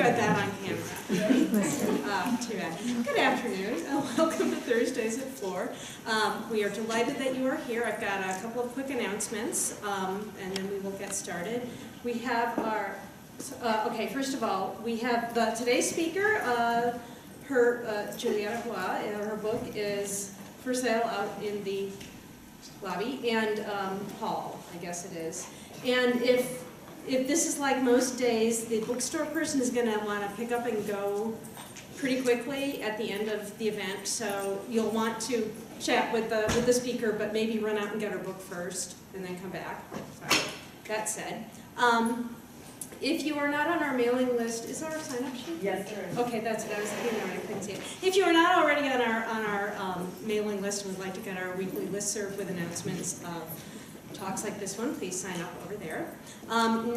Got that on camera. Too bad. Good afternoon. Welcome to Thursdays at 4. We are delighted that you are here. I've got a couple of quick announcements, and then we will get started. We have our, okay, first of all, we have today's speaker, Julietta Hua. Her book is for sale out in the lobby and hall, I guess it is. And if this is like most days, the bookstore person is going to want to pick up and go pretty quickly at the end of the event. So you'll want to chat with the speaker, but maybe run out and get her book first and then come back. Sorry. That said, if you are not on our mailing list, is there a sign-up sheet? Yes, there is. Okay, that's what I was thinking. I couldn't see it. If you are not already on our mailing list and would like to get our weekly listserv with announcements of talks like this one, please sign up over there.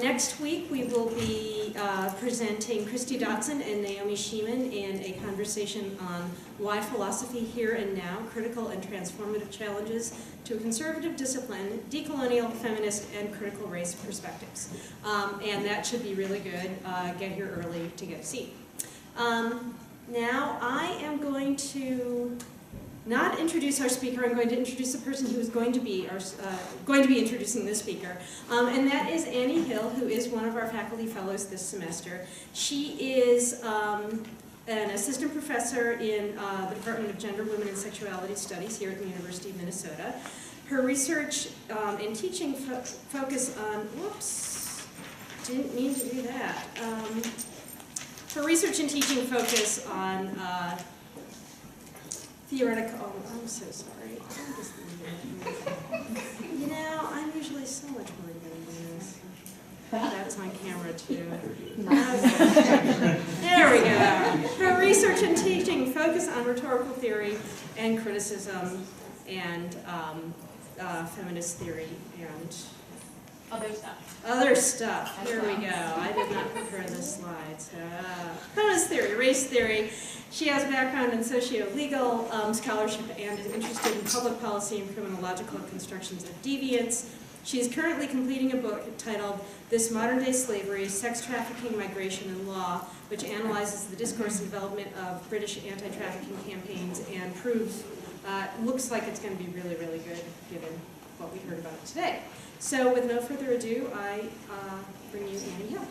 Next week we will be presenting Christy Dotson and Naomi Sheeman in a conversation on why philosophy here and now, critical and transformative challenges to a conservative discipline, decolonial, feminist, and critical race perspectives. And that should be really good. Get here early to get a seat. Now I am going to not introduce our speaker. I'm going to introduce the person who is going to be introducing this speaker, and that is Annie Hill, who is one of our faculty fellows this semester. She is an assistant professor in the Department of Gender, Women, and Sexuality Studies here at the University of Minnesota. Her research and teaching focus on, whoops, didn't mean to do that. Her research and teaching focus on theoretical, oh, I'm so sorry. I'm just you know, I'm usually so much more good than this. That's on camera too. There we go. Her research and teaching focus on rhetorical theory and criticism and feminist theory and other stuff. Here we go. I did not prepare this slide. So, feminist theory, race theory. She has a background in socio-legal scholarship and is interested in public policy and criminological constructions of deviance. She is currently completing a book titled This Modern Day Slavery, Sex Trafficking, Migration, and Law, which analyzes the discourse and development of British anti-trafficking campaigns and proves, looks like it's going to be really, really good given what we heard about today. So with no further ado, I bring you Annie Hill.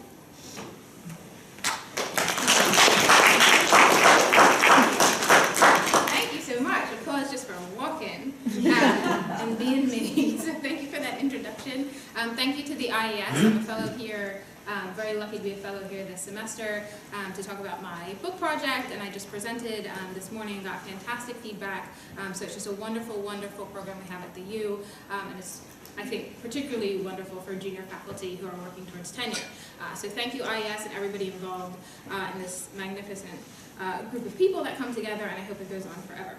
Thank you so much. Applause just for walking and being me. So thank you for that introduction. Thank you to the IAS. I'm a fellow here. Very lucky to be a fellow here this semester to talk about my book project, and I just presented this morning and got fantastic feedback. So it's just a wonderful, wonderful program we have at the U, and it's, I think, particularly wonderful for junior faculty who are working towards tenure. So thank you, IAS, and everybody involved in this magnificent group of people that come together, and I hope it goes on forever.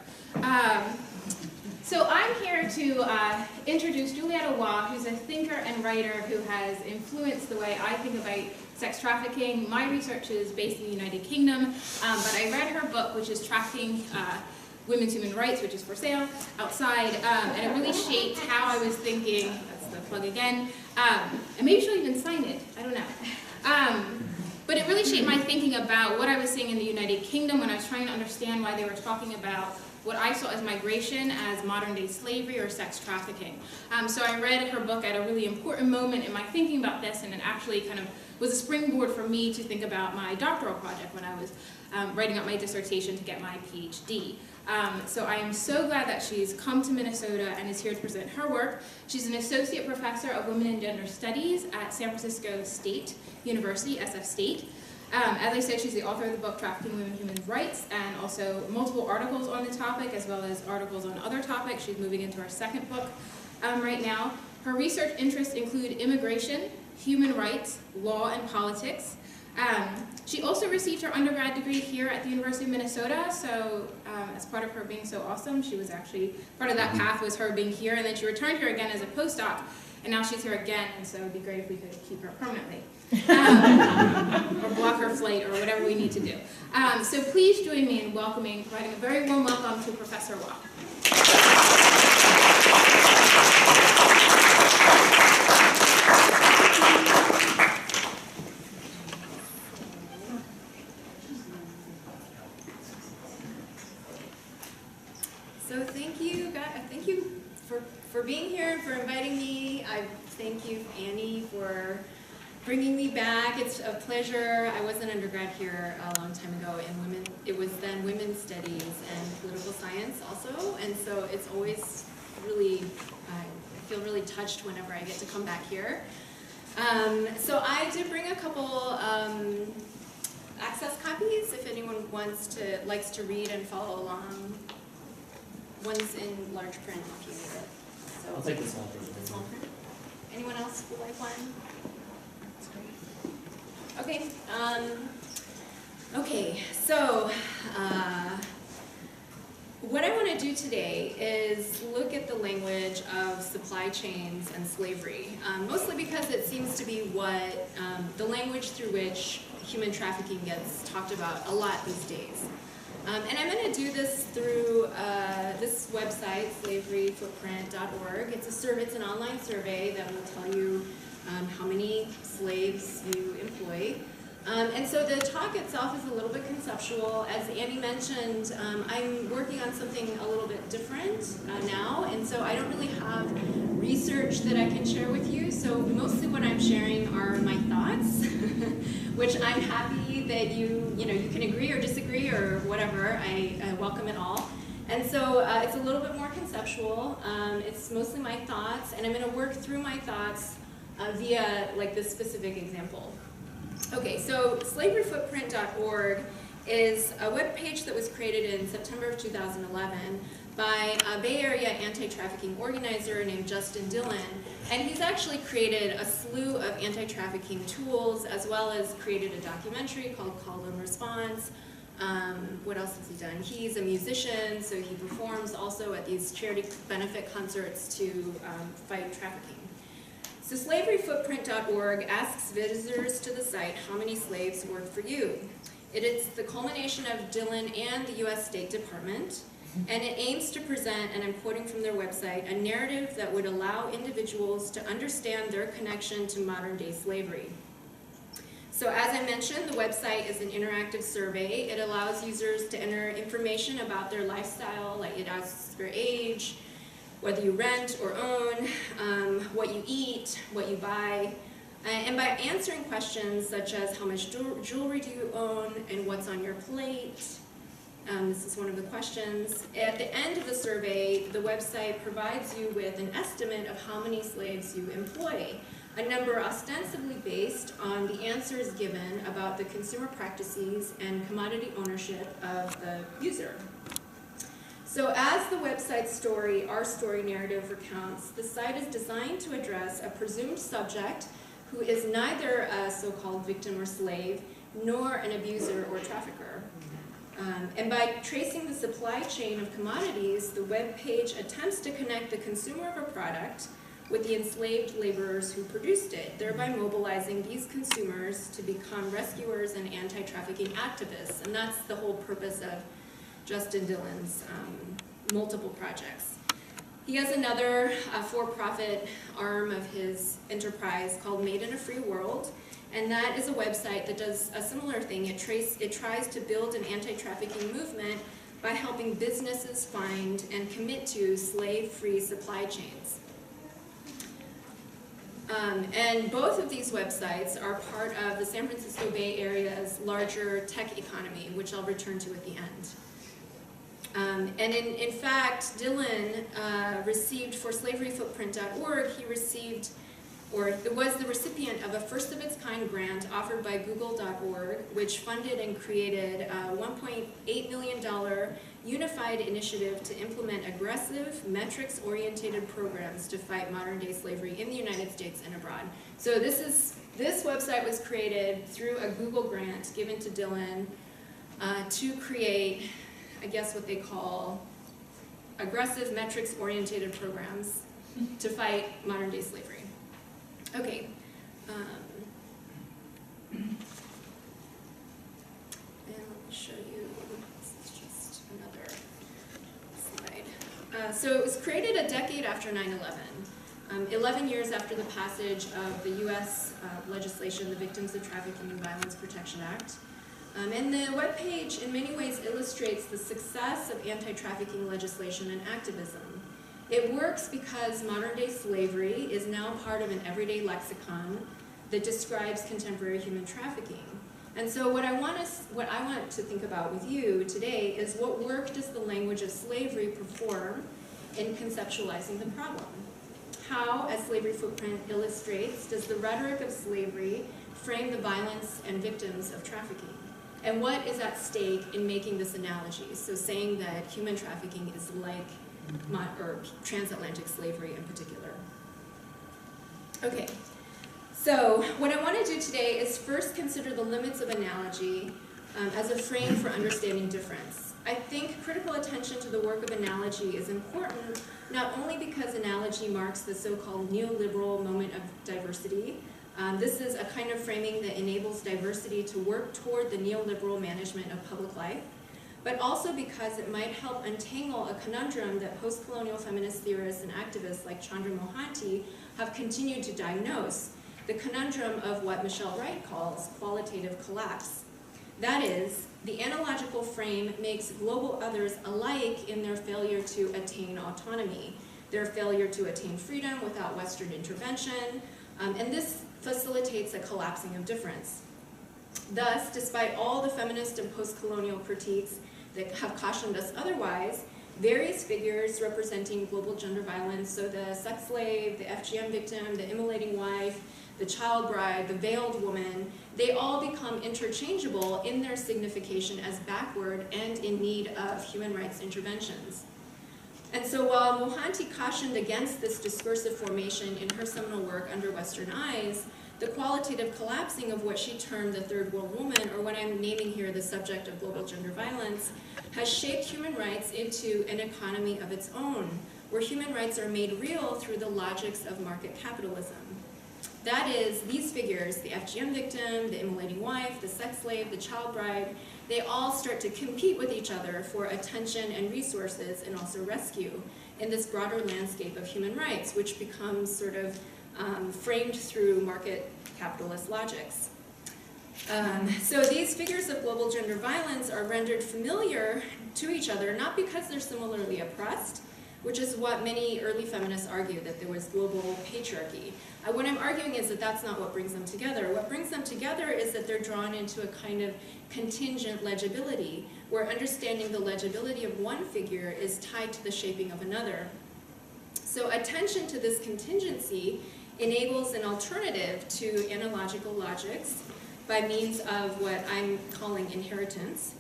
So I'm here to introduce Julietta Hua, who's a thinker and writer who has influenced the way I think about sex trafficking. My research is based in the United Kingdom, but I read her book, which is Trafficking Women's Human Rights, which is for sale outside, and it really shaped how I was thinking. That's the plug again. And maybe she'll even sign it. I don't know. But it really shaped my thinking about what I was seeing in the United Kingdom when I was trying to understand why they were talking about what I saw as migration as modern-day slavery or sex trafficking. So I read her book at a really important moment in my thinking about this, and it actually kind of was a springboard for me to think about my doctoral project when I was writing up my dissertation to get my PhD. So I am so glad that she's come to Minnesota and is here to present her work. She's an associate professor of women and gender studies at San Francisco State University, SF State. As I said, she's the author of the book Trafficking Women Human Rights, and also multiple articles on the topic, as well as articles on other topics. She's moving into her second book right now. Her research interests include immigration, human rights, law, and politics. She also received her undergrad degree here at the University of Minnesota, so as part of her being so awesome, she was actually, part of that path was her being here, and then she returned here again as a postdoc, and now she's here again, and so it would be great if we could keep her permanently. Or block her flight, or whatever we need to do. So please join me in welcoming, providing a very warm welcome to Professor Hua. So thank you, thank you for being here, for inviting me. I thank you, Annie, for bringing me back. It's a pleasure. I was an undergrad here a long time ago in it was then women's studies and political science also, and so it's always really, I feel really touched whenever I get to come back here. So I did bring a couple access copies if anyone likes to read and follow along. One's in large print if you need it. So I'll take the small print. the small print. Anyone else would like one? Okay. Okay. So what I want to do today is look at the language of supply chains and slavery, mostly because it seems to be what the language through which human trafficking gets talked about a lot these days. And I'm going to do this through this website, slaveryfootprint.org. It's an online survey that will tell you how many slaves you employ. And so the talk itself is a little bit conceptual. As Annie mentioned, I'm working on something a little bit different now, and so I don't really have research that I can share with you. So mostly what I'm sharing are my thoughts, which I'm happy that you can agree or disagree or whatever. I welcome it all. And so it's a little bit more conceptual. It's mostly my thoughts, and I'm going to work through my thoughts via like this specific example. Okay, so slaveryfootprint.org is a web page that was created in September of 2011 by a Bay Area anti-trafficking organizer named Justin Dillon, and he's actually created a slew of anti-trafficking tools, as well as created a documentary called Call and Response. What else has he done? He's a musician, so he performs also at these charity benefit concerts to fight trafficking. So slaveryfootprint.org asks visitors to the site how many slaves work for you. It is the culmination of Dillon and the U.S. State Department, and it aims to present, and I'm quoting from their website, a narrative that would allow individuals to understand their connection to modern-day slavery. So as I mentioned, the website is an interactive survey. It allows users to enter information about their lifestyle, like it asks your age, whether you rent or own, what you eat, what you buy, and by answering questions such as how much jewelry do you own and what's on your plate. This is one of the questions. At the end of the survey, the website provides you with an estimate of how many slaves you employ, a number ostensibly based on the answers given about the consumer practices and commodity ownership of the user. So as the website's story, our story narrative recounts, the site is designed to address a presumed subject who is neither a so-called victim or slave, nor an abuser or trafficker. And by tracing the supply chain of commodities, the web page attempts to connect the consumer of a product with the enslaved laborers who produced it, thereby mobilizing these consumers to become rescuers and anti-trafficking activists. And that's the whole purpose of Justin Dillon's multiple projects. He has another for-profit arm of his enterprise called Made in a Free World, and that is a website that does a similar thing. It tries to build an anti-trafficking movement by helping businesses find and commit to slave-free supply chains. And both of these websites are part of the San Francisco Bay Area's larger tech economy, which I'll return to at the end. And in fact, Dillon received, for slaveryfootprint.org, he received, or was the recipient of a first-of-its-kind grant offered by Google.org, which funded and created a $1.8 million unified initiative to implement aggressive, metrics-oriented programs to fight modern-day slavery in the United States and abroad. So this website was created through a Google grant given to Dillon to create, I guess what they call aggressive metrics-oriented programs to fight modern-day slavery. Okay. And let me show you, this is just another slide. So it was created a decade after 9/11, 11 years after the passage of the U.S. legislation, the Victims of Trafficking and Violence Protection Act. And the webpage in many ways illustrates the success of anti-trafficking legislation and activism. It works because modern-day slavery is now part of an everyday lexicon that describes contemporary human trafficking. And so what I want to think about with you today is what work does the language of slavery perform in conceptualizing the problem? How, as Slavery Footprint illustrates, does the rhetoric of slavery frame the violence and victims of trafficking? And what is at stake in making this analogy? So saying that human trafficking is like transatlantic slavery in particular. Okay, so what I want to do today is first consider the limits of analogy as a frame for understanding difference. I think critical attention to the work of analogy is important, not only because analogy marks the so-called neoliberal moment of diversity. This is a kind of framing that enables diversity to work toward the neoliberal management of public life, but also because it might help untangle a conundrum that post-colonial feminist theorists and activists like Chandra Mohanty have continued to diagnose, the conundrum of what Michelle Wright calls qualitative collapse. That is, the analogical frame makes global others alike in their failure to attain autonomy, their failure to attain freedom without Western intervention, and this facilitates a collapsing of difference. Thus, despite all the feminist and post-colonial critiques that have cautioned us otherwise, various figures representing global gender violence, so the sex slave, the FGM victim, the immolating wife, the child bride, the veiled woman, they all become interchangeable in their signification as backward and in need of human rights interventions. And so while Mohanty cautioned against this discursive formation in her seminal work Under Western Eyes, the qualitative collapsing of what she termed the third world woman, or what I'm naming here the subject of global gender violence, has shaped human rights into an economy of its own, where human rights are made real through the logics of market capitalism. That is, these figures, the FGM victim, the immolating wife, the sex slave, the child bride, they all start to compete with each other for attention and resources and also rescue in this broader landscape of human rights, which becomes sort of framed through market capitalist logics. So these figures of global gender violence are rendered familiar to each other, not because they're similarly oppressed, which is what many early feminists argued, that there was global patriarchy. What I'm arguing is that that's not what brings them together. What brings them together is that they're drawn into a kind of contingent legibility, where understanding the legibility of one figure is tied to the shaping of another. So attention to this contingency enables an alternative to analogical logics by means of what I'm calling inheritance,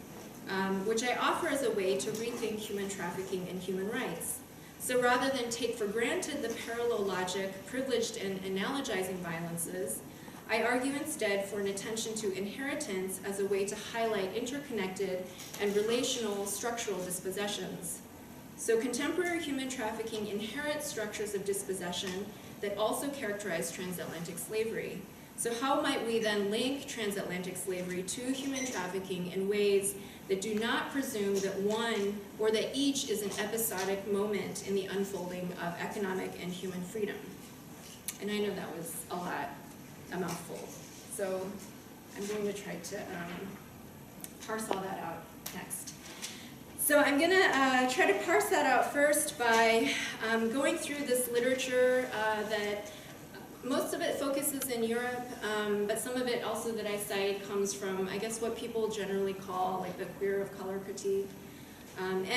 which I offer as a way to rethink human trafficking and human rights. So rather than take for granted the parallel logic, privileged and analogizing violences, I argue instead for an attention to inheritance as a way to highlight interconnected and relational structural dispossessions. So contemporary human trafficking inherits structures of dispossession that also characterize transatlantic slavery. So how might we then link transatlantic slavery to human trafficking in ways that do not presume that one or that each is an episodic moment in the unfolding of economic and human freedom? And I know that was a mouthful. So I'm going to try to parse all that out next. So I'm going to try to parse that out first by going through this literature that most of it focuses in Europe, but some of it also that I cite comes from, I guess, what people generally call like the queer of color critique. And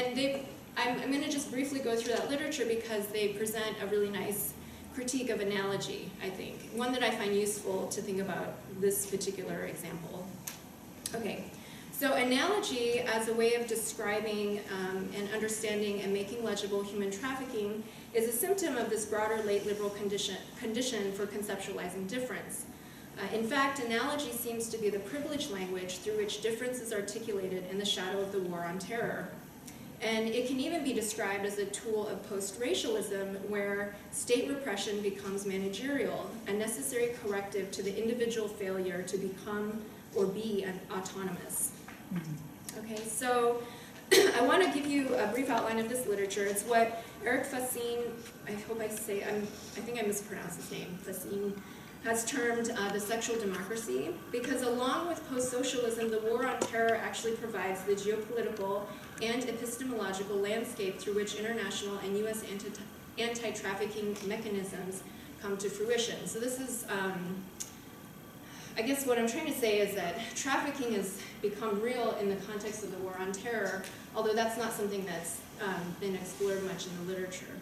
I'm going to just briefly go through that literature because they present a really nice critique of analogy, I think. One that I find useful to think about this particular example. Okay, so analogy as a way of describing and understanding and making legible human trafficking is a symptom of this broader late liberal condition for conceptualizing difference. In fact, analogy seems to be the privileged language through which difference is articulated in the shadow of the war on terror. And it can even be described as a tool of post-racialism where state repression becomes managerial, a necessary corrective to the individual failure to become or be autonomous. Okay, so I want to give you a brief outline of this literature. It's what Eric Fassin, I hope I say, I think I mispronounced his name, Fassin, has termed the sexual democracy, because along with post-socialism, the war on terror actually provides the geopolitical and epistemological landscape through which international and U.S. anti-trafficking mechanisms come to fruition. So this is, I guess what I'm trying to say is that trafficking has become real in the context of the war on terror, although that's not something that's been explored much in the literature,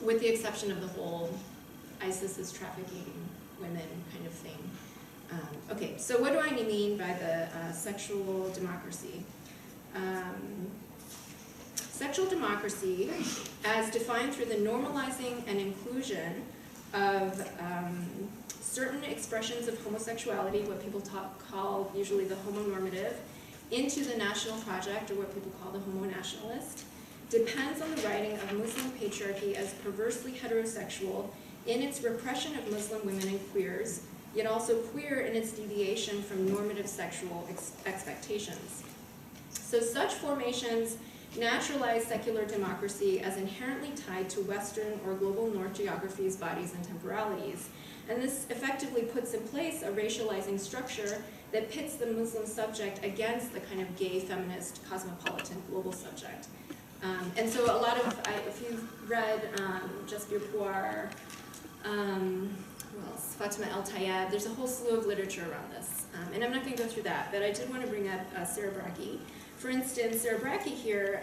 with the exception of the whole ISIS is trafficking women kind of thing. Okay, so what do I mean by the sexual democracy? Sexual democracy, as defined through the normalizing and inclusion of certain expressions of homosexuality, what people call usually the homonormative, into the national project, or what people call the homo-nationalist, depends on the writing of Muslim patriarchy as perversely heterosexual in its repression of Muslim women and queers, yet also queer in its deviation from normative sexual expectations. So such formations naturalize secular democracy as inherently tied to Western or global North geographies, bodies, and temporalities. And this effectively puts in place a racializing structure that pits the Muslim subject against the kind of gay, feminist, cosmopolitan, global subject. And so a lot of, if you've read Julietta Hua, Fatima El-Tayeb, there's a whole slew of literature around this. And I'm not going to go through that, but I did want to bring up Sarah Bracke. For instance, Sarah Bracke here,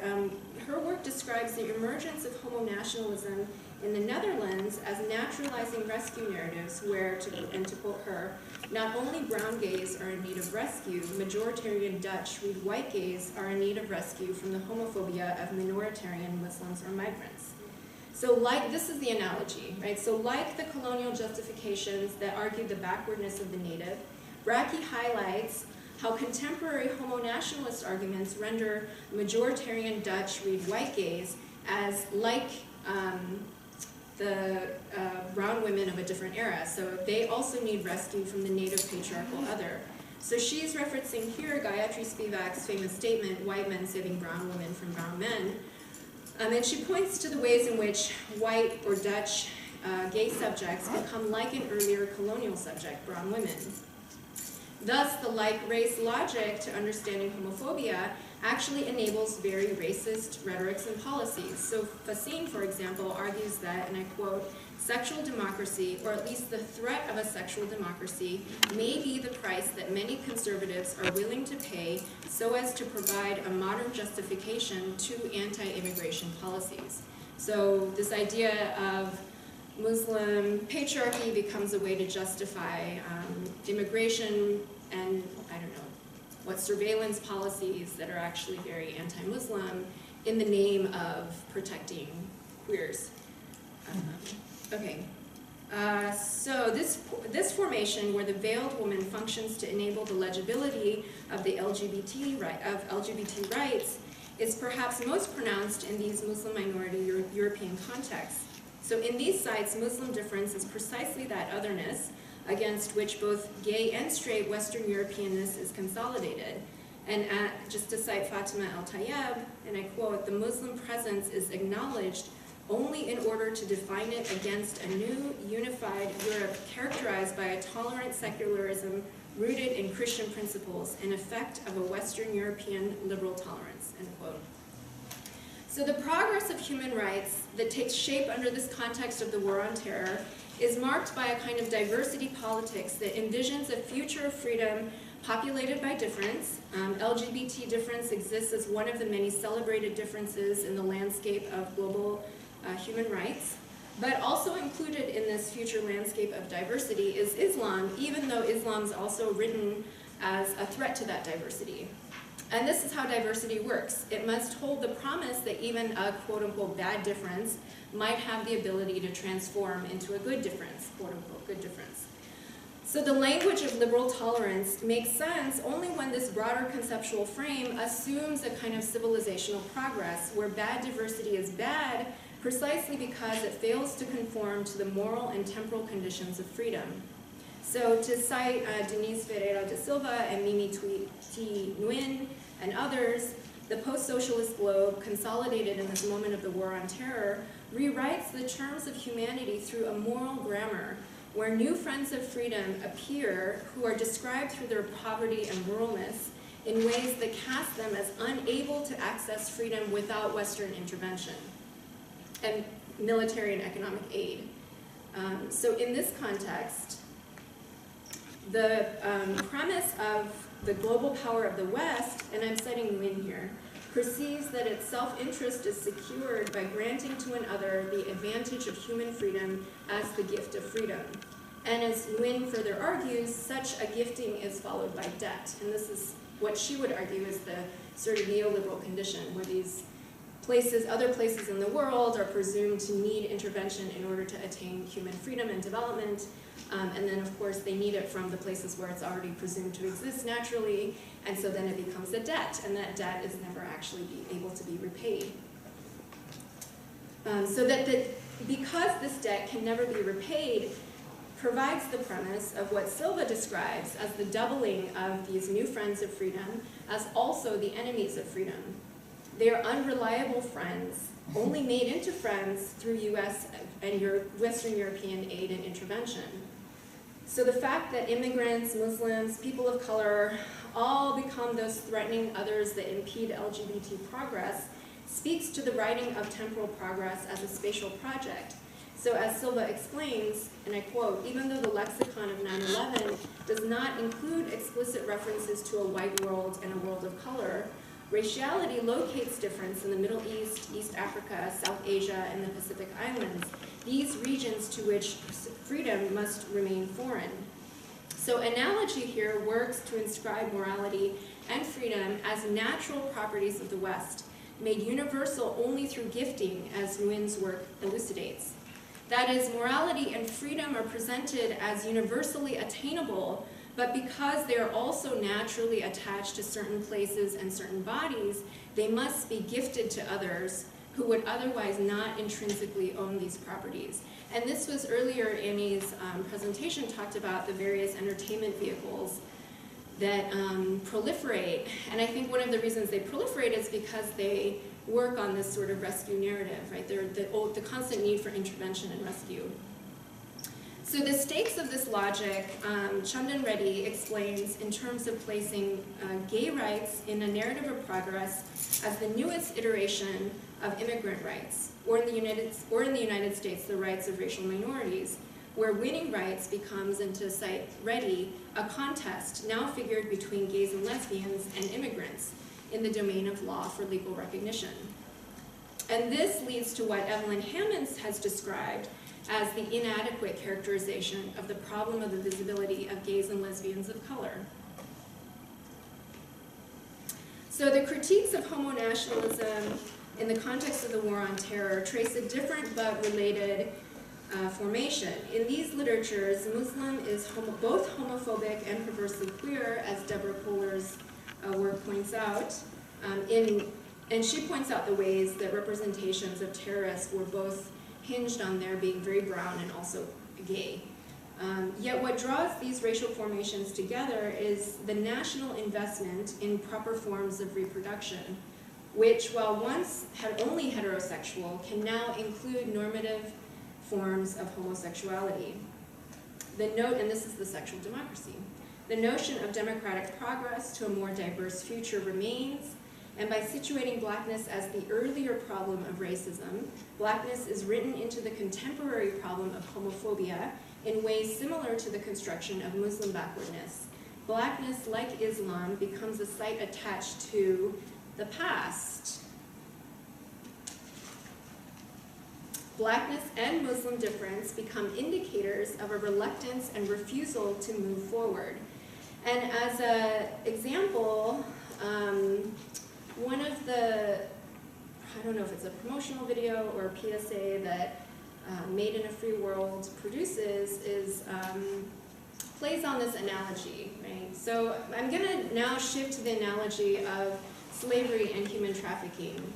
her work describes the emergence of homo-nationalism in the Netherlands as naturalizing rescue narratives where, and to quote her, not only brown gays are in need of rescue, majoritarian Dutch read white gays are in need of rescue from the homophobia of minoritarian Muslims or migrants. So like, this is the analogy, right? So like the colonial justifications that argued the backwardness of the native, Bracke highlights how contemporary homo-nationalist arguments render majoritarian Dutch read white gays as like the brown women of a different era. So they also need rescue from the native patriarchal other. So she's referencing here Gayatri Spivak's famous statement, white men saving brown women from brown men. And she points to the ways in which white or Dutch gay subjects become like an earlier colonial subject, brown women. Thus, the like race logic to understanding homophobia actually enables very racist rhetorics and policies. So Facine, for example, argues that, and I quote, sexual democracy, or at least the threat of a sexual democracy, may be the price that many conservatives are willing to pay so as to provide a modern justification to anti-immigration policies. So this idea of Muslim patriarchy becomes a way to justify immigration and, I don't know, what surveillance policies that are actually very anti-Muslim in the name of protecting queers. Okay, so this formation where the veiled woman functions to enable the legibility of the LGBT rights is perhaps most pronounced in these Muslim minority European contexts. So in these sites, Muslim difference is precisely that otherness against which both gay and straight Western Europeanness is consolidated. And just to cite Fatima El-Tayeb, and I quote, the Muslim presence is acknowledged only in order to define it against a new unified Europe characterized by a tolerant secularism rooted in Christian principles, an effect of a Western European liberal tolerance, end quote. So the progress of human rights that takes shape under this context of the war on terror is marked by a kind of diversity politics that envisions a future of freedom populated by difference. LGBT difference exists as one of the many celebrated differences in the landscape of global human rights. But also included in this future landscape of diversity is Islam, even though Islam is also written as a threat to that diversity. And this is how diversity works. It must hold the promise that even a quote-unquote bad difference might have the ability to transform into a good difference, quote-unquote good difference. So the language of liberal tolerance makes sense only when this broader conceptual frame assumes a kind of civilizational progress where bad diversity is bad precisely because it fails to conform to the moral and temporal conditions of freedom. So to cite Denise Ferreira da Silva and Mimi T. Nguyen and others, the post-socialist globe, consolidated in this moment of the war on terror, rewrites the terms of humanity through a moral grammar where new friends of freedom appear who are described through their poverty and ruralness in ways that cast them as unable to access freedom without Western intervention and military and economic aid. So in this context, the premise of the global power of the West, and I'm citing Nguyen here, perceives that its self-interest is secured by granting to another the advantage of human freedom as the gift of freedom. And as Nguyen further argues, such a gifting is followed by debt. And this is what she would argue is the sort of neoliberal condition, where these places, other places in the world, are presumed to need intervention in order to attain human freedom and development. And then, of course, they need it from the places where it's already presumed to exist naturally, and so then it becomes a debt, and that debt is never actually able to be repaid. So that because this debt can never be repaid, provides the premise of what Silva describes as the doubling of these new friends of freedom as also the enemies of freedom. They are unreliable friends, only made into friends through US and Western European aid and intervention. So the fact that immigrants, Muslims, people of color, all become those threatening others that impede LGBT progress speaks to the writing of temporal progress as a spatial project. So as Silva explains, and I quote, even though the lexicon of 9/11 does not include explicit references to a white world and a world of color, raciality locates difference in the Middle East, East Africa, South Asia, and the Pacific Islands, these regions to which freedom must remain foreign. So analogy here works to inscribe morality and freedom as natural properties of the West, made universal only through gifting, as Nguyen's work elucidates. That is, morality and freedom are presented as universally attainable, but because they are also naturally attached to certain places and certain bodies, they must be gifted to others who would otherwise not intrinsically own these properties. And this was earlier, Annie's presentation talked about the various entertainment vehicles that proliferate. And I think one of the reasons they proliferate is because they work on this sort of rescue narrative, right? They're the constant need for intervention and rescue. So the stakes of this logic, Chandan Reddy explains in terms of placing gay rights in a narrative of progress as the newest iteration of immigrant rights, or in the United States, the rights of racial minorities, where winning rights becomes, and to cite Reddy, a contest now figured between gays and lesbians and immigrants in the domain of law for legal recognition. And this leads to what Evelyn Hammonds has described as the inadequate characterization of the problem of the visibility of gays and lesbians of color. So the critiques of homo-nationalism in the context of the War on Terror trace a different but related formation. In these literatures, Muslim is both homophobic and perversely queer, as Deborah Kohler's work points out, and she points out the ways that representations of terrorists were both hinged on their being very brown and also gay. Yet what draws these racial formations together is the national investment in proper forms of reproduction, which, while once had only heterosexual, can now include normative forms of homosexuality. And this is the sexual democracy. The notion of democratic progress to a more diverse future remains, and by situating blackness as the earlier problem of racism, blackness is written into the contemporary problem of homophobia in ways similar to the construction of Muslim backwardness. Blackness, like Islam, becomes a site attached to the past. Blackness and Muslim difference become indicators of a reluctance and refusal to move forward. And as an example, one of the, I don't know if it's a promotional video or a PSA that Made in a Free World produces is, plays on this analogy, right? So I'm gonna now shift to the analogy of slavery and human trafficking.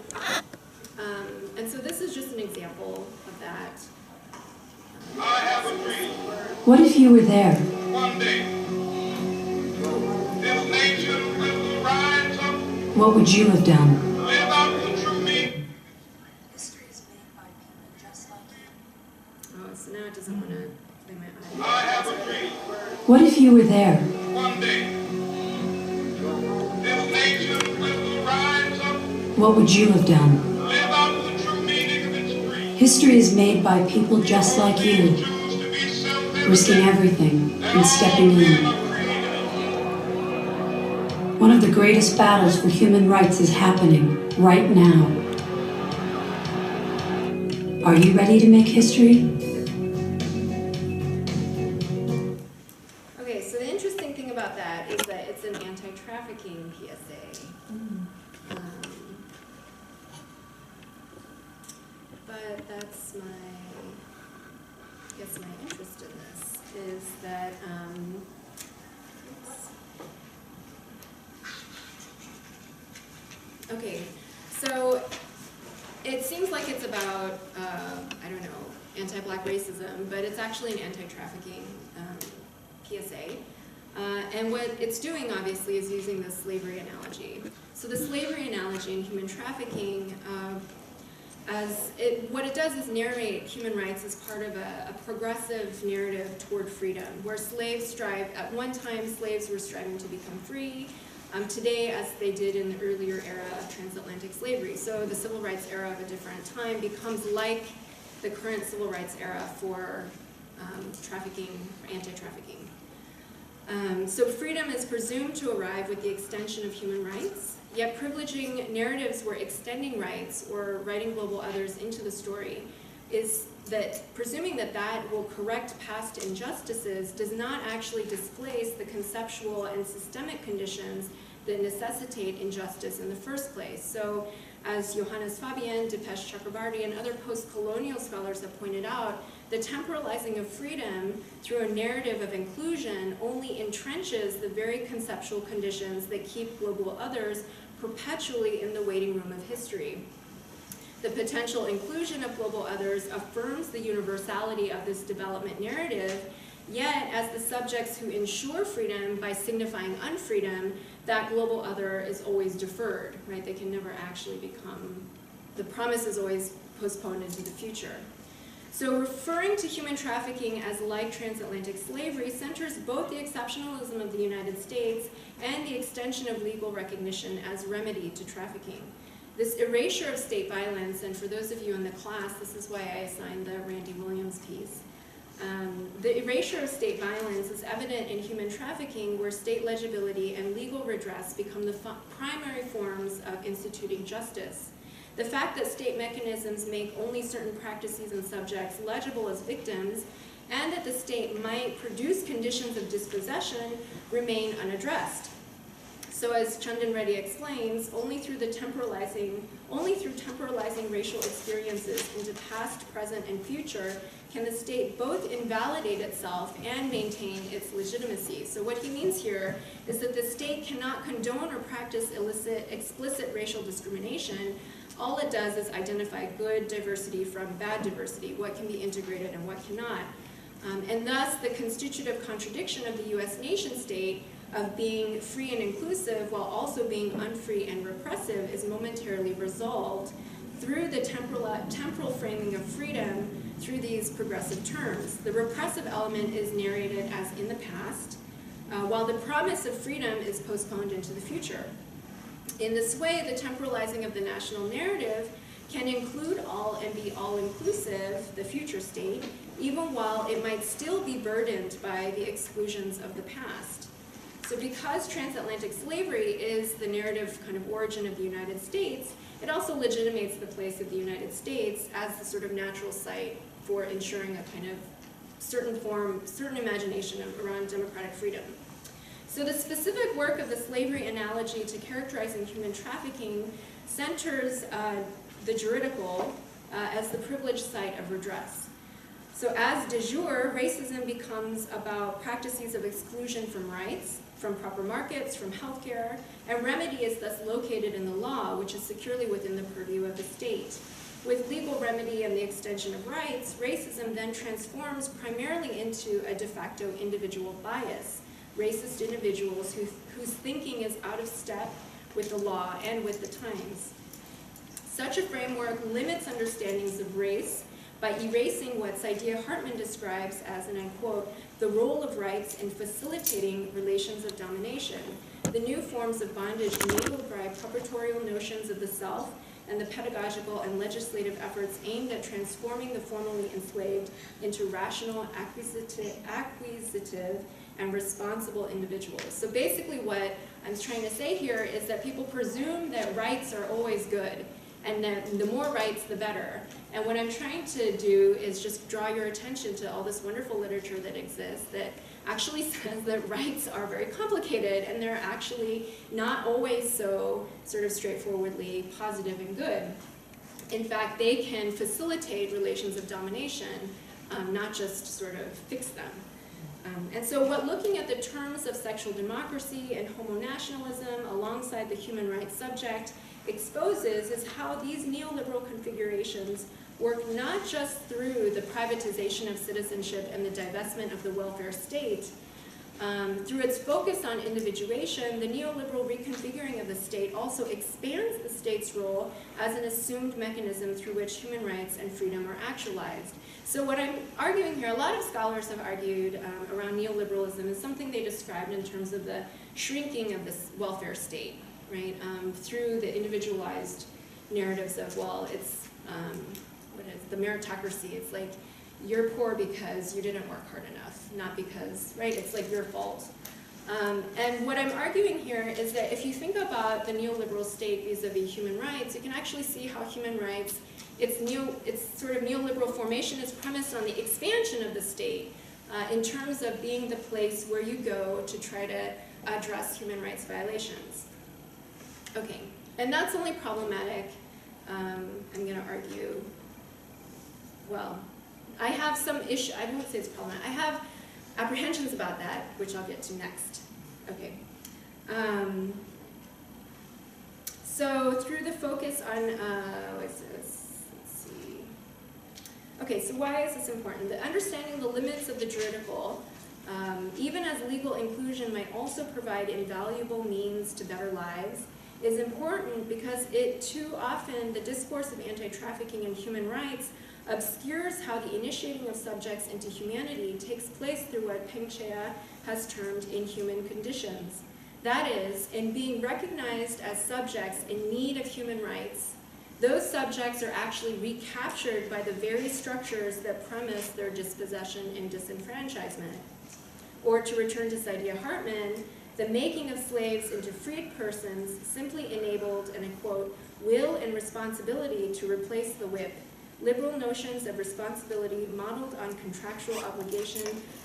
And so this is just an example of that. I have a dream. What if you were there? One day, this nation will rise up, What would you have done? live out the true meaning. History is made by people just like you. Oh, so now it doesn't want to play my I you were there? One day, this nation will rise up, What would you have done? live out the true meaning of its creed. History is made by people just like you, Choose to be self-evident risking everything that and all stepping men in. are created. One of the greatest battles for human rights is happening right now. Are you ready to make history? Okay, so the interesting thing about that is that it's an anti-trafficking PSA. But that's my interest in this, is that, okay, so it seems like it's about, I don't know, anti-black racism, but it's actually an anti-trafficking PSA. And what it's doing, obviously, is using the slavery analogy. So the slavery analogy in human trafficking, what it does is narrate human rights as part of a progressive narrative toward freedom, where slaves strive, at one time slaves were striving to become free, today as they did in the earlier era of transatlantic slavery. So the civil rights era of a different time becomes like the current civil rights era for trafficking, anti-trafficking. So freedom is presumed to arrive with the extension of human rights, yet privileging narratives where extending rights or writing global others into the story is that presuming that that will correct past injustices does not actually displace the conceptual and systemic conditions that necessitate injustice in the first place. So as Johannes Fabian, Dipesh Chakrabarty, and other post-colonial scholars have pointed out, the temporalizing of freedom through a narrative of inclusion only entrenches the very conceptual conditions that keep global others perpetually in the waiting room of history. The potential inclusion of global others affirms the universality of this development narrative, yet as the subjects who ensure freedom by signifying unfreedom, that global other is always deferred, right? They can never actually become, the promise is always postponed into the future. So referring to human trafficking as like transatlantic slavery centers both the exceptionalism of the United States and the extension of legal recognition as remedy to trafficking. This erasure of state violence, and for those of you in the class, this is why I assigned the Randy Williams piece. The erasure of state violence is evident in human trafficking, where state legibility and legal redress become the primary forms of instituting justice. The fact that state mechanisms make only certain practices and subjects legible as victims, and that the state might produce conditions of dispossession, remain unaddressed. So as Chandan Reddy explains, only through temporalizing racial experiences into past, present, and future can the state both invalidate itself and maintain its legitimacy. So what he means here is that the state cannot condone or practice explicit racial discrimination. All it does is identify good diversity from bad diversity, what can be integrated and what cannot. And thus, the constitutive contradiction of the US nation state of being free and inclusive while also being unfree and repressive is momentarily resolved through the temporal framing of freedom through these progressive terms. The repressive element is narrated as in the past, while the promise of freedom is postponed into the future. In this way, the temporalizing of the national narrative can include all and be all-inclusive, the future state, even while it might still be burdened by the exclusions of the past. So because transatlantic slavery is the narrative kind of origin of the United States, it also legitimates the place of the United States as the sort of natural site for ensuring a kind of certain imagination around democratic freedom. So the specific work of the slavery analogy to characterizing human trafficking centers the juridical as the privileged site of redress. So as de jure, racism becomes about practices of exclusion from rights, from proper markets, from healthcare, and remedy is thus located in the law, which is securely within the purview of the state. With legal remedy and the extension of rights, racism then transforms primarily into a de facto individual bias, racist individuals whose thinking is out of step with the law and with the times. Such a framework limits understandings of race by erasing what Saidiya Hartman describes as, and I quote, the role of rights in facilitating relations of domination. The new forms of bondage enabled by propagatorial notions of the self and the pedagogical and legislative efforts aimed at transforming the formerly enslaved into rational, acquisitive, and responsible individuals. So basically what I'm trying to say here is that people presume that rights are always good, and that the more rights, the better. And what I'm trying to do is just draw your attention to all this wonderful literature that exists that actually says that rights are very complicated, and they're actually not always so sort of straightforwardly positive and good. In fact, they can facilitate relations of domination, not just sort of fix them. And so what looking at the terms of sexual democracy and homo-nationalism alongside the human rights subject exposes is how these neoliberal configurations work not just through the privatization of citizenship and the divestment of the welfare state. Through its focus on individuation, the neoliberal reconfiguring of the state also expands the state's role as an assumed mechanism through which human rights and freedom are actualized. So what I'm arguing here, a lot of scholars have argued around neoliberalism is something they described in terms of the shrinking of this welfare state, right? Through the individualized narratives of, well, it's, what is the meritocracy? It's like, you're poor because you didn't work hard enough, not because, right? It's like your fault. And what I'm arguing here is that if you think about the neoliberal state vis-a-vis human rights, you can actually see how human rights, its sort of neoliberal formation is premised on the expansion of the state in terms of being the place where you go to try to address human rights violations. Okay, and that's only problematic, I'm gonna argue, well, I have some issue, I won't say it's problematic, I have apprehensions about that, which I'll get to next. Okay. So through the focus on, what's this? Let's see. Okay, so why is this important? The understanding the limits of the juridical, even as legal inclusion might also provide invaluable means to better lives, is important because it too often, the discourse of anti-trafficking and human rights obscures how the initiating of subjects into humanity takes place through what Peng Chea has termed inhuman conditions. That is, in being recognized as subjects in need of human rights, those subjects are actually recaptured by the very structures that premise their dispossession and disenfranchisement. Or to return to Saidiya Hartman, the making of slaves into freed persons simply enabled, and I quote, will and responsibility to replace the whip. Liberal notions of responsibility modeled on contractual obligation,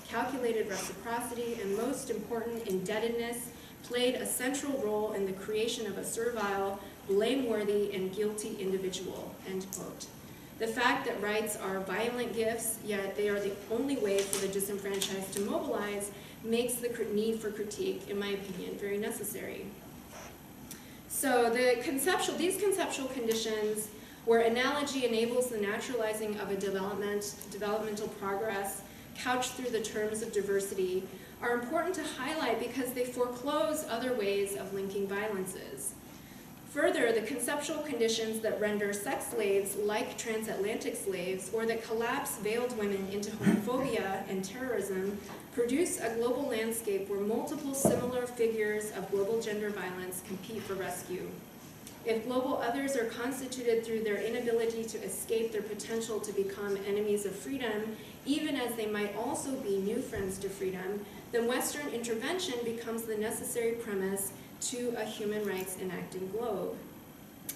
calculated reciprocity, and most important, indebtedness, played a central role in the creation of a servile, blameworthy, and guilty individual, end quote. The fact that rights are violent gifts, yet they are the only way for the disenfranchised to mobilize, makes the need for critique, in my opinion, very necessary. So these conceptual conditions where analogy enables the naturalizing of a developmental progress couched through the terms of diversity, are important to highlight because they foreclose other ways of linking violences. Further, the conceptual conditions that render sex slaves like transatlantic slaves, or that collapse veiled women into homophobia and terrorism, produce a global landscape where multiple similar figures of global gender violence compete for rescue. If global others are constituted through their inability to escape their potential to become enemies of freedom, even as they might also be new friends to freedom, then Western intervention becomes the necessary premise to a human rights enacting globe.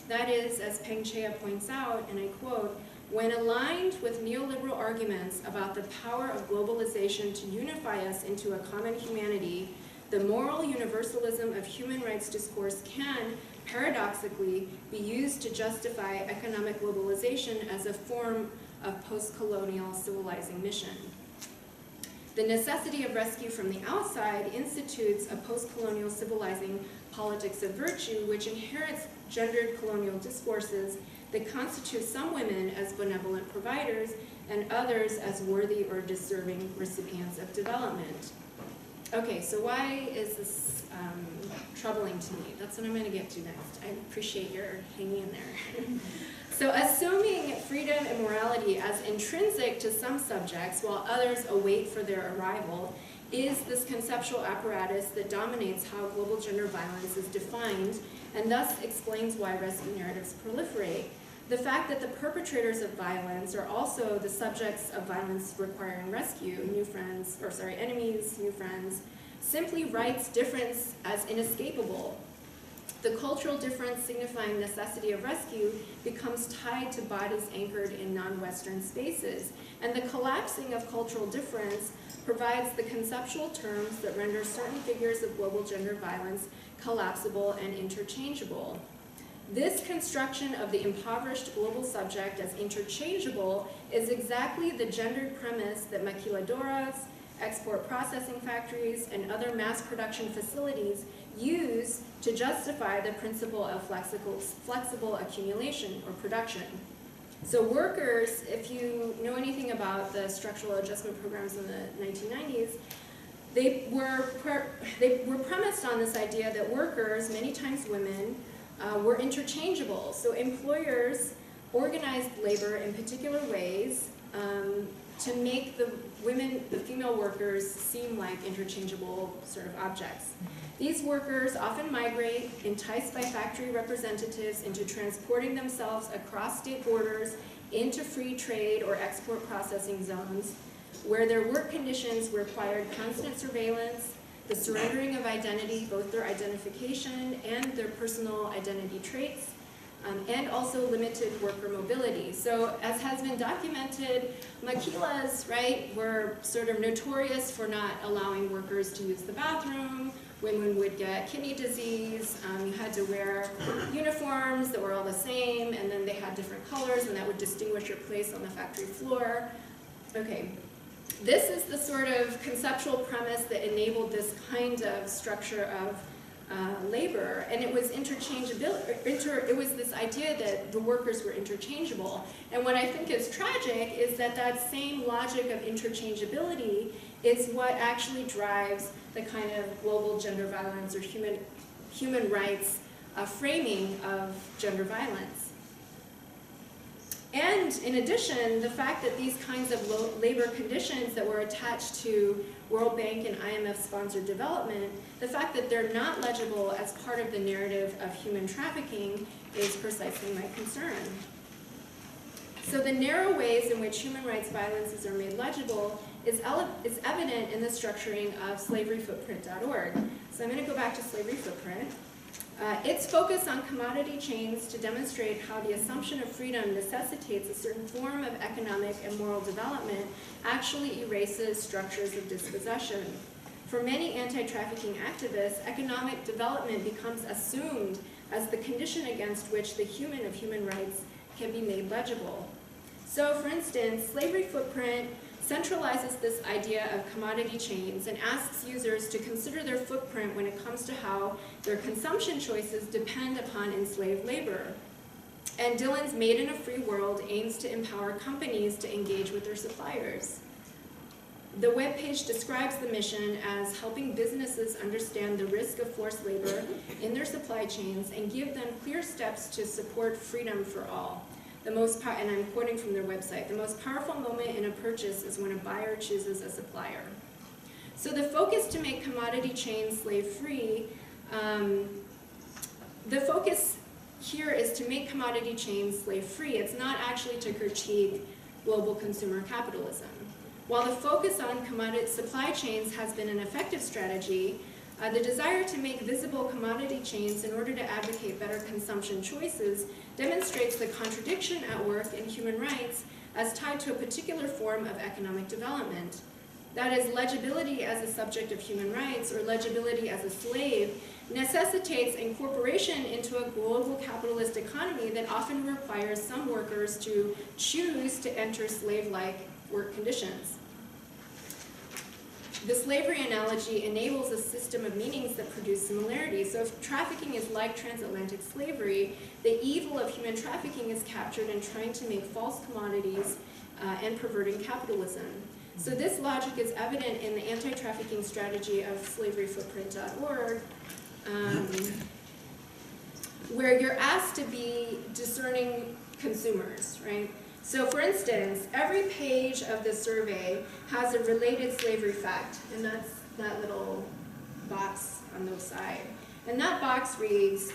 That is, as Peng Chea points out, and I quote, when aligned with neoliberal arguments about the power of globalization to unify us into a common humanity, the moral universalism of human rights discourse can, paradoxically, be used to justify economic globalization as a form of post-colonial civilizing mission. The necessity of rescue from the outside institutes a post-colonial civilizing politics of virtue which inherits gendered colonial discourses that constitute some women as benevolent providers and others as worthy or deserving recipients of development. Okay, so why is this troubling to me. That's what I'm going to get to next. I appreciate your hanging in there. So assuming freedom and morality as intrinsic to some subjects while others await for their arrival is this conceptual apparatus that dominates how global gender violence is defined and thus explains why rescue narratives proliferate. The fact that the perpetrators of violence are also the subjects of violence requiring rescue, enemies, new friends, simply writes difference as inescapable. The cultural difference signifying necessity of rescue becomes tied to bodies anchored in non-Western spaces, and the collapsing of cultural difference provides the conceptual terms that render certain figures of global gender violence collapsible and interchangeable. This construction of the impoverished global subject as interchangeable is exactly the gendered premise that maquiladoras, export processing factories, and other mass production facilities use to justify the principle of flexible accumulation or production. So workers, if you know anything about the structural adjustment programs in the 1990s, they were premised on this idea that workers, many times women, were interchangeable. So employers organized labor in particular ways to make the female workers seem like interchangeable sort of objects. These workers often migrate, enticed by factory representatives into transporting themselves across state borders into free trade or export processing zones, where their work conditions required constant surveillance, the surrendering of identity, both their identification and their personal identity traits, and also limited worker mobility. So as has been documented, maquilas, right, were sort of notorious for not allowing workers to use the bathroom. Women would get kidney disease. You had to wear uniforms that were all the same, and then they had different colors, and that would distinguish your place on the factory floor. Okay. This is the sort of conceptual premise that enabled this kind of structure of labor, and it was it was this idea that the workers were interchangeable. And what I think is tragic is that that same logic of interchangeability is what actually drives the kind of global gender violence or human rights framing of gender violence. And in addition, the fact that these kinds of labor conditions that were attached to World Bank and IMF-sponsored development, the fact that they're not legible as part of the narrative of human trafficking is precisely my concern. So the narrow ways in which human rights violences are made legible is evident in the structuring of slaveryfootprint.org. So I'm going to go back to Slavery Footprint. Its focus on commodity chains to demonstrate how the assumption of freedom necessitates a certain form of economic and moral development actually erases structures of dispossession. For many anti-trafficking activists, economic development becomes assumed as the condition against which the human of human rights can be made legible. So, for instance, Slavery Footprint centralizes this idea of commodity chains and asks users to consider their footprint when it comes to how their consumption choices depend upon enslaved labor. And Dillon's Made in a Free World aims to empower companies to engage with their suppliers. The webpage describes the mission as helping businesses understand the risk of forced labor in their supply chains and give them clear steps to support freedom for all. And I'm quoting from their website, the most powerful moment in a purchase is when a buyer chooses a supplier. So the focus to make commodity chains slave-free, the focus here is to make commodity chains slave-free. It's not actually to critique global consumer capitalism. While the focus on commodity supply chains has been an effective strategy, the desire to make visible commodity chains in order to advocate better consumption choices demonstrates the contradiction at work in human rights as tied to a particular form of economic development. That is, legibility as a subject of human rights or legibility as a slave necessitates incorporation into a global capitalist economy that often requires some workers to choose to enter slave-like work conditions. The slavery analogy enables a system of meanings that produce similarities. So if trafficking is like transatlantic slavery, the evil of human trafficking is captured in trying to make false commodities and perverting capitalism. So this logic is evident in the anti-trafficking strategy of slaveryfootprint.org, where you're asked to be discerning consumers, right? So for instance, every page of the survey has a related slavery fact, and that's that little box on the side. And that box reads,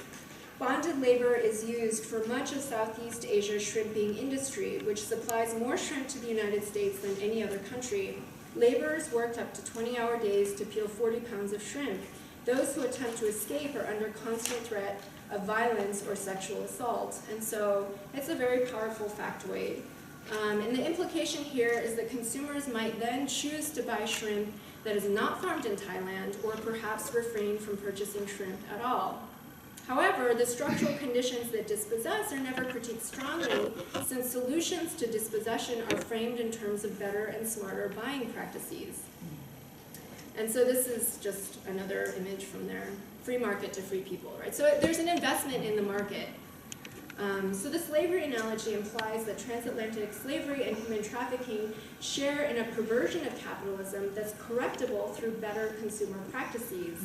bonded labor is used for much of Southeast Asia's shrimping industry, which supplies more shrimp to the United States than any other country. Laborers worked up to 20-hour days to peel 40 pounds of shrimp. Those who attempt to escape are under constant threat of violence or sexual assault. And so it's a very powerful factoid. And the implication here is that consumers might then choose to buy shrimp that is not farmed in Thailand, or perhaps refrain from purchasing shrimp at all. However, the structural conditions that dispossess are never critiqued strongly, since solutions to dispossession are framed in terms of better and smarter buying practices. And so this is just another image from their free market to free people, right? So there's an investment in the market. So the slavery analogy implies that transatlantic slavery and human trafficking share in a perversion of capitalism that's correctable through better consumer practices.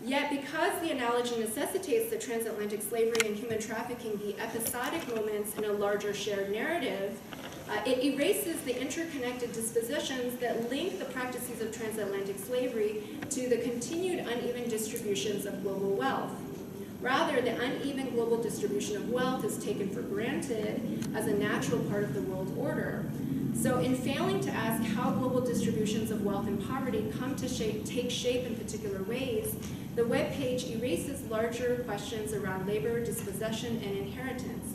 Yet because the analogy necessitates that transatlantic slavery and human trafficking be episodic moments in a larger shared narrative, it erases the interconnected dispositions that link the practices of transatlantic slavery to the continued uneven distributions of global wealth. Rather, the uneven global distribution of wealth is taken for granted as a natural part of the world order. So in failing to ask how global distributions of wealth and poverty come to take shape in particular ways, the webpage erases larger questions around labor, dispossession, and inheritance.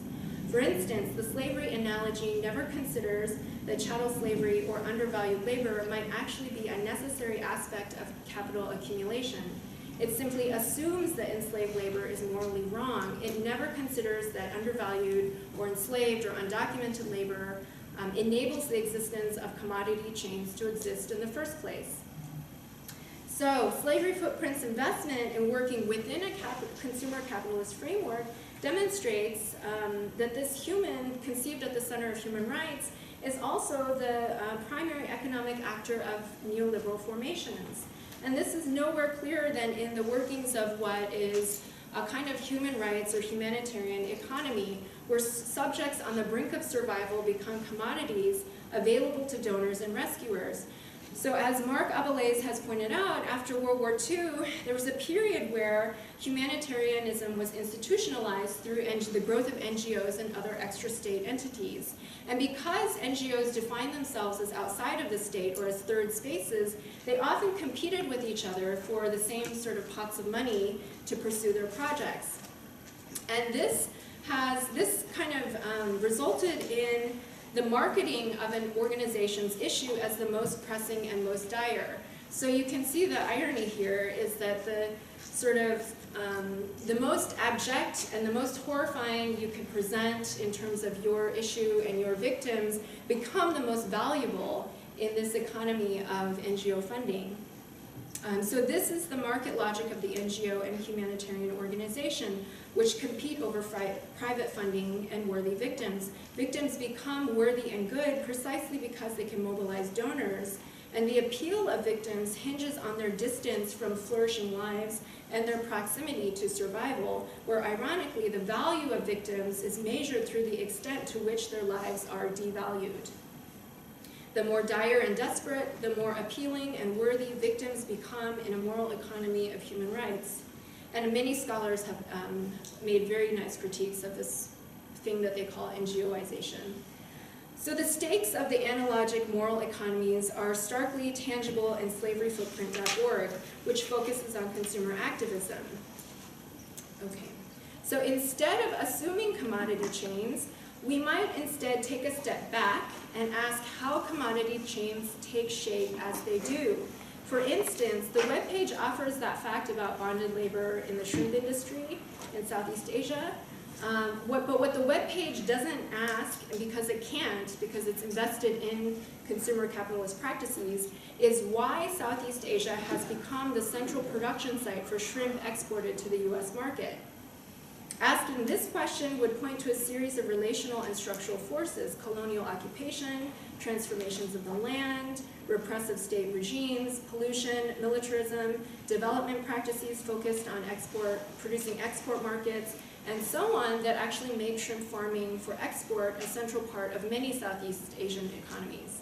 For instance, the slavery analogy never considers that chattel slavery or undervalued labor might actually be a necessary aspect of capital accumulation. It simply assumes that enslaved labor is morally wrong. It never considers that undervalued or enslaved or undocumented labor enables the existence of commodity chains to exist in the first place. So slavery footprint's investment in working within a consumer capitalist framework demonstrates that this human, conceived at the center of human rights, is also the primary economic actor of neoliberal formations. And this is nowhere clearer than in the workings of what is a kind of human rights or humanitarian economy, where subjects on the brink of survival become commodities available to donors and rescuers. So as Mark Abelaze has pointed out, after World War II, there was a period where humanitarianism was institutionalized through the growth of NGOs and other extra-state entities. And because NGOs define themselves as outside of the state or as third spaces, they often competed with each other for the same sort of pots of money to pursue their projects. And this kind of resulted in the marketing of an organization's issue as the most pressing and most dire. So you can see the irony here is that the sort of the most abject and the most horrifying you can present in terms of your issue and your victims become the most valuable in this economy of NGO funding. So this is the market logic of the NGO and humanitarian organization, which compete over private funding and worthy victims. Victims become worthy and good precisely because they can mobilize donors, and the appeal of victims hinges on their distance from flourishing lives and their proximity to survival, where ironically the value of victims is measured through the extent to which their lives are devalued. The more dire and desperate, the more appealing and worthy victims become in a moral economy of human rights. And many scholars have made very nice critiques of this thing that they call NGOization. So the stakes of the analogic moral economies are starkly tangible in slaveryfootprint.org, which focuses on consumer activism. Okay, so instead of assuming commodity chains, we might instead take a step back and ask how commodity chains take shape as they do. For instance, the webpage offers that fact about bonded labor in the shrimp industry in Southeast Asia. But what the webpage doesn't ask, and because it can't, because it's invested in consumer capitalist practices, is why Southeast Asia has become the central production site for shrimp exported to the US market. Ask asking this question would point to a series of relational and structural forces: colonial occupation, transformations of the land, repressive state regimes, pollution, militarism, development practices focused on producing export markets, and so on, that actually made shrimp farming for export a central part of many Southeast Asian economies.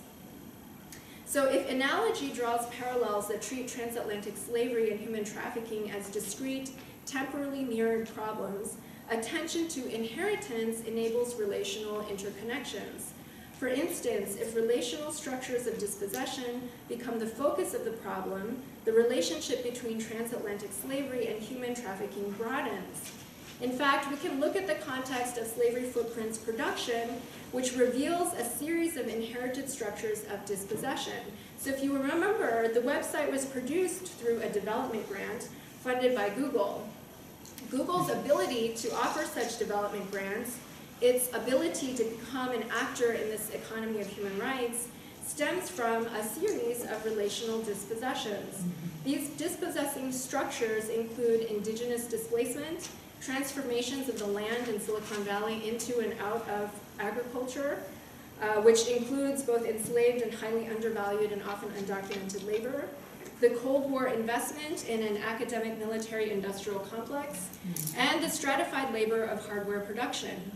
So if analogy draws parallels that treat transatlantic slavery and human trafficking as discrete, temporally mirrored problems, attention to inheritance enables relational interconnections. For instance, if relational structures of dispossession become the focus of the problem, the relationship between transatlantic slavery and human trafficking broadens. In fact, we can look at the context of Slavery Footprints production, which reveals a series of inherited structures of dispossession. So if you remember, the website was produced through a development grant funded by Google. Google's ability to offer such development grants, its ability to become an actor in this economy of human rights, stems from a series of relational dispossessions. These dispossessing structures include indigenous displacement, transformations of the land in Silicon Valley into and out of agriculture, which includes both enslaved and highly undervalued and often undocumented labor, the Cold War investment in an academic military industrial complex, and the stratified labor of hardware production.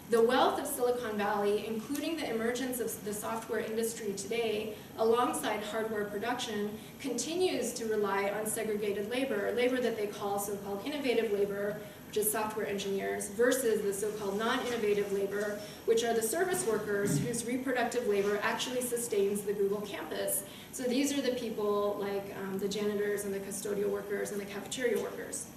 The wealth of Silicon Valley, including the emergence of the software industry today, alongside hardware production, continues to rely on segregated labor, labor that they call so-called innovative labor, which is software engineers, versus the so-called non-innovative labor, which are the service workers whose reproductive labor actually sustains the Google campus. So these are the people like the janitors and the custodial workers and the cafeteria workers.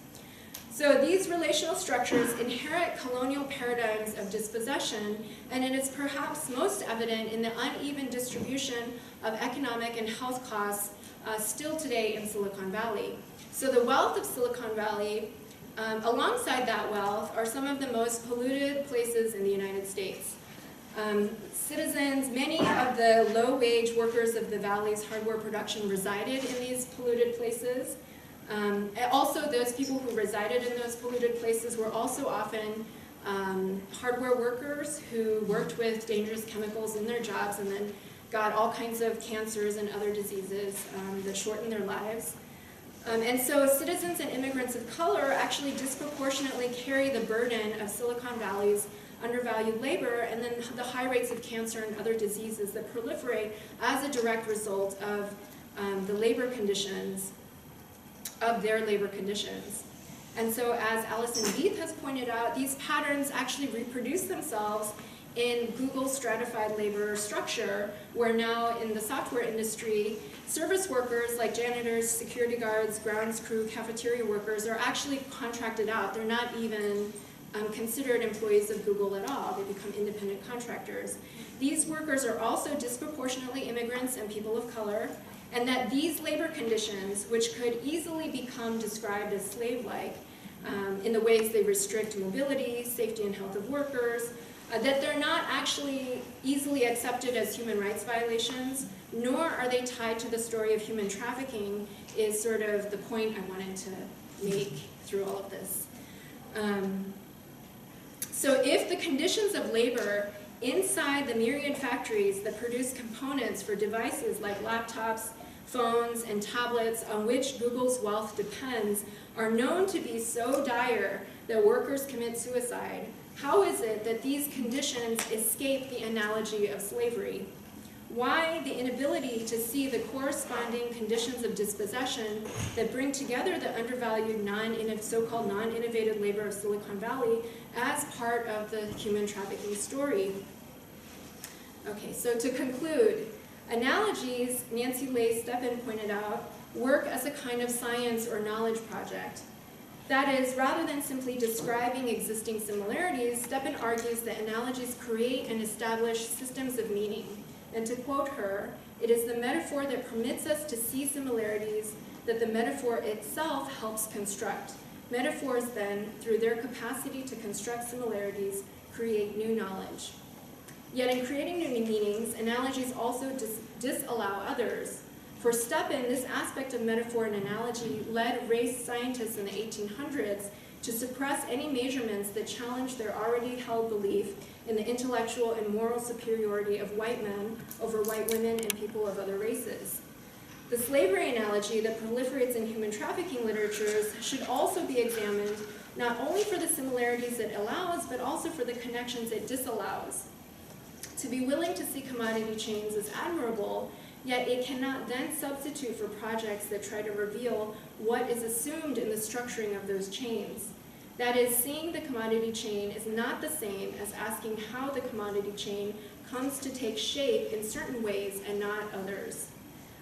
So these relational structures inherit colonial paradigms of dispossession, and it is perhaps most evident in the uneven distribution of economic and health costs still today in Silicon Valley. So the wealth of Silicon Valley, alongside that wealth, are some of the most polluted places in the United States. Citizens, many of the low-wage workers of the Valley's hardware production resided in these polluted places. Also, those people who resided in those polluted places were also often hardware workers who worked with dangerous chemicals in their jobs and then got all kinds of cancers and other diseases that shortened their lives. And so citizens and immigrants of color actually disproportionately carry the burden of Silicon Valley's undervalued labor and then the high rates of cancer and other diseases that proliferate as a direct result of the labor conditions, of their labor conditions. And so as Alison Beath has pointed out, these patterns actually reproduce themselves in Google's stratified labor structure, where now in the software industry, service workers like janitors, security guards, grounds crew, cafeteria workers are actually contracted out. They're not even considered employees of Google at all. They become independent contractors. These workers are also disproportionately immigrants and people of color, and that these labor conditions, which could easily become described as slave-like in the ways they restrict mobility, safety and health of workers, that they're not actually easily accepted as human rights violations, nor are they tied to the story of human trafficking, is sort of the point I wanted to make through all of this. So if the conditions of labor inside the myriad factories that produce components for devices like laptops, phones, and tablets on which Google's wealth depends are known to be so dire that workers commit suicide, how is it that these conditions escape the analogy of slavery? Why the inability to see the corresponding conditions of dispossession that bring together the undervalued so-called non-innovative labor of Silicon Valley as part of the human trafficking story? Okay, so to conclude, analogies, Nancy Leigh Steppen pointed out, work as a kind of science or knowledge project. That is, rather than simply describing existing similarities, Steppen argues that analogies create and establish systems of meaning. And to quote her, it is the metaphor that permits us to see similarities that the metaphor itself helps construct. Metaphors then, through their capacity to construct similarities, create new knowledge. Yet in creating new meanings, analogies also disallow others. For Steppen, this aspect of metaphor and analogy led race scientists in the 1800s to suppress any measurements that challenge their already held belief in the intellectual and moral superiority of white men over white women and people of other races. The slavery analogy that proliferates in human trafficking literatures should also be examined not only for the similarities it allows, but also for the connections it disallows. To be willing to see commodity chains is admirable, yet it cannot then substitute for projects that try to reveal what is assumed in the structuring of those chains. That is, seeing the commodity chain is not the same as asking how the commodity chain comes to take shape in certain ways and not others.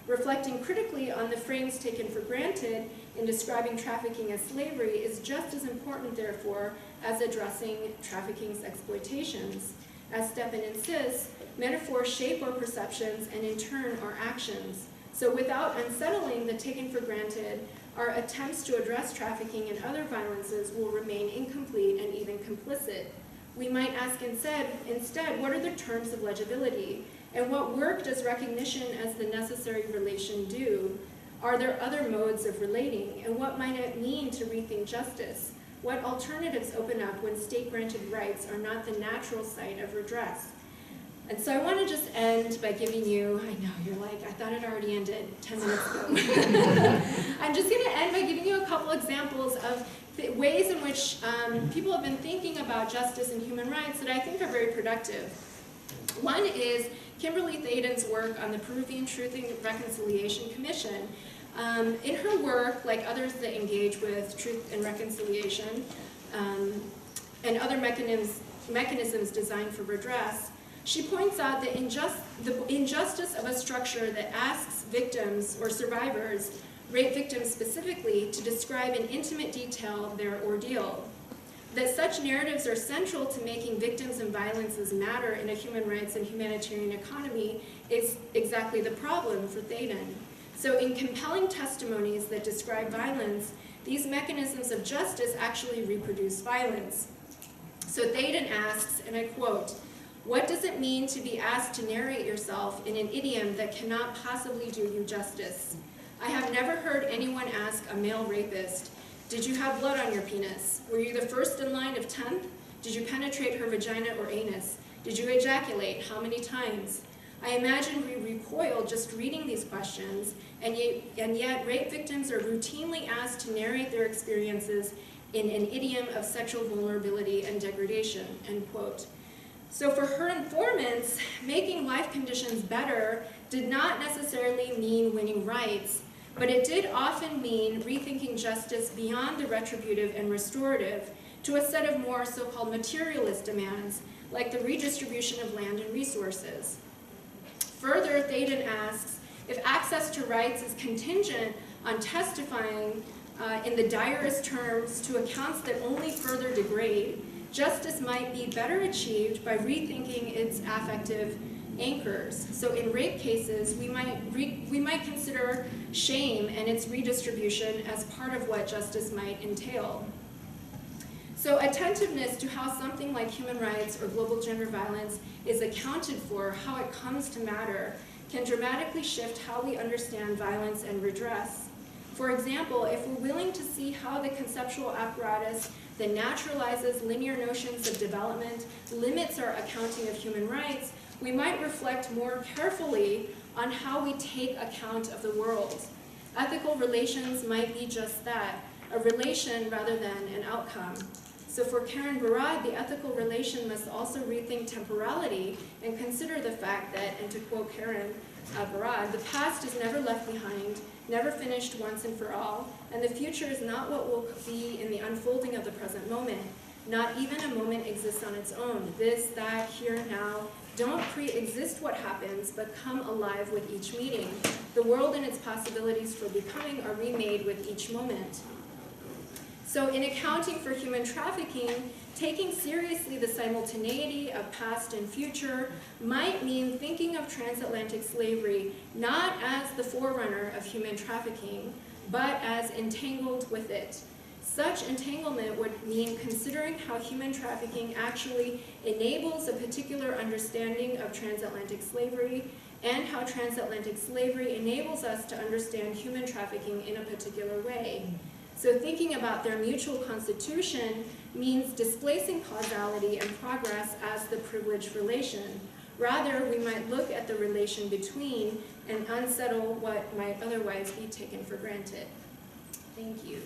Reflecting critically on the frames taken for granted in describing trafficking as slavery is just as important, therefore, as addressing trafficking's exploitations. As Stepan insists, metaphors shape our perceptions and in turn our actions. So without unsettling the taken for granted, our attempts to address trafficking and other violences will remain incomplete and even complicit. We might ask instead, what are the terms of legibility? And what work does recognition as the necessary relation do? Are there other modes of relating? And what might it mean to rethink justice? What alternatives open up when state-granted rights are not the natural site of redress? And so I want to just end by giving you, I know, you're like, I thought it already ended 10 minutes ago. I'm just going to end by giving you a couple examples of ways in which people have been thinking about justice and human rights that I think are very productive. One is Kimberly Thaden's work on the Peruvian Truth and Reconciliation Commission. In her work, like others that engage with truth and reconciliation and other mechanisms designed for redress, she points out the injustice of a structure that asks victims or survivors, rape victims specifically, to describe in intimate detail their ordeal. That such narratives are central to making victims and violences matter in a human rights and humanitarian economy is exactly the problem for Thaden. So in compelling testimonies that describe violence, these mechanisms of justice actually reproduce violence. So Thaden asks, and I quote, "What does it mean to be asked to narrate yourself in an idiom that cannot possibly do you justice? I have never heard anyone ask a male rapist, 'Did you have blood on your penis? Were you the first in line of 10th? Did you penetrate her vagina or anus? Did you ejaculate? How many times?' I imagine we recoil just reading these questions, and yet rape victims are routinely asked to narrate their experiences in an idiom of sexual vulnerability and degradation," end quote. So for her informants, making life conditions better did not necessarily mean winning rights, but it did often mean rethinking justice beyond the retributive and restorative to a set of more so-called materialist demands, like the redistribution of land and resources. Further, Thaden asks, if access to rights is contingent on testifying in the direst terms to accounts that only further degrade, justice might be better achieved by rethinking its affective anchors. So in rape cases, we might consider shame and its redistribution as part of what justice might entail. So attentiveness to how something like human rights or global gender violence is accounted for, how it comes to matter, can dramatically shift how we understand violence and redress. For example, if we're willing to see how the conceptual apparatus that naturalizes linear notions of development limits our accounting of human rights, we might reflect more carefully on how we take account of the world. Ethical relations might be just that, a relation rather than an outcome. So for Karen Barad, the ethical relation must also rethink temporality and consider the fact that, and to quote Karen Barad, the past is never left behind, never finished once and for all, and the future is not what will be in the unfolding of the present moment. Not even a moment exists on its own. This, that, here, now, don't pre-exist what happens, but come alive with each meeting. The world and its possibilities for becoming are remade with each moment. So in accounting for human trafficking, taking seriously the simultaneity of past and future might mean thinking of transatlantic slavery not as the forerunner of human trafficking, but as entangled with it. Such entanglement would mean considering how human trafficking actually enables a particular understanding of transatlantic slavery and how transatlantic slavery enables us to understand human trafficking in a particular way. So thinking about their mutual constitution means displacing causality and progress as the privileged relation. Rather, we might look at the relation between and unsettle what might otherwise be taken for granted. Thank you.